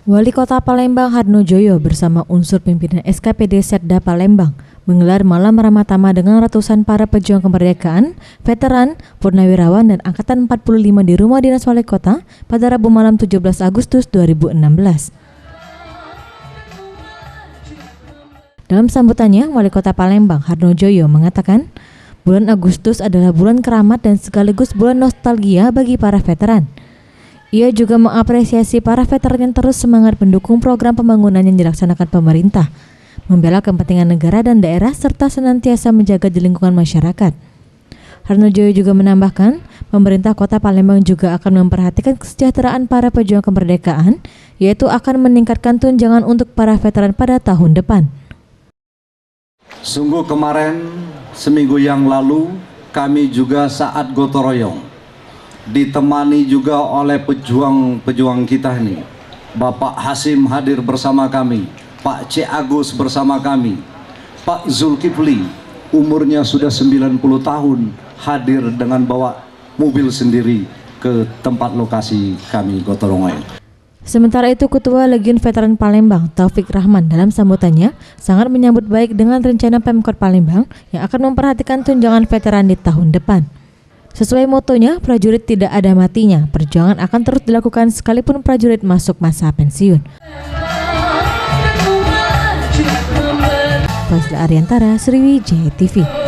Wali Kota Palembang Hardno Joyo bersama unsur pimpinan SKPD Setda Palembang menggelar malam ramah tamah dengan ratusan para pejuang kemerdekaan, veteran, purnawirawan dan angkatan 45 di Rumah Dinas Wali Kota pada Rabu malam 17 Agustus 2016. Dalam sambutannya, Wali Kota Palembang Hardno Joyo mengatakan, bulan Agustus adalah bulan keramat dan sekaligus bulan nostalgia bagi para veteran. Ia juga mengapresiasi para veteran yang terus semangat mendukung program pembangunan yang dilaksanakan pemerintah, membela kepentingan negara dan daerah serta senantiasa menjaga di lingkungan masyarakat. Hardno Joyo juga menambahkan, pemerintah Kota Palembang juga akan memperhatikan kesejahteraan para pejuang kemerdekaan, yaitu akan meningkatkan tunjangan untuk para veteran pada tahun depan. Sungguh kemarin, seminggu yang lalu, kami juga saat gotong royong ditemani juga oleh pejuang-pejuang kita ini. Bapak Hasim hadir bersama kami, Pak C. Agus bersama kami, Pak Zulkifli umurnya sudah 90 tahun hadir dengan bawa mobil sendiri ke tempat lokasi kami gotong royong. Sementara itu, Ketua Legiun Veteran Palembang, Taufik Rahman, dalam sambutannya sangat menyambut baik dengan rencana Pemkot Palembang yang akan memperhatikan tunjangan veteran di tahun depan. Sesuai motonya, prajurit tidak ada matinya, perjuangan akan terus dilakukan sekalipun prajurit masuk masa pensiun. Fazla Ariantara, Sriwijaya TV.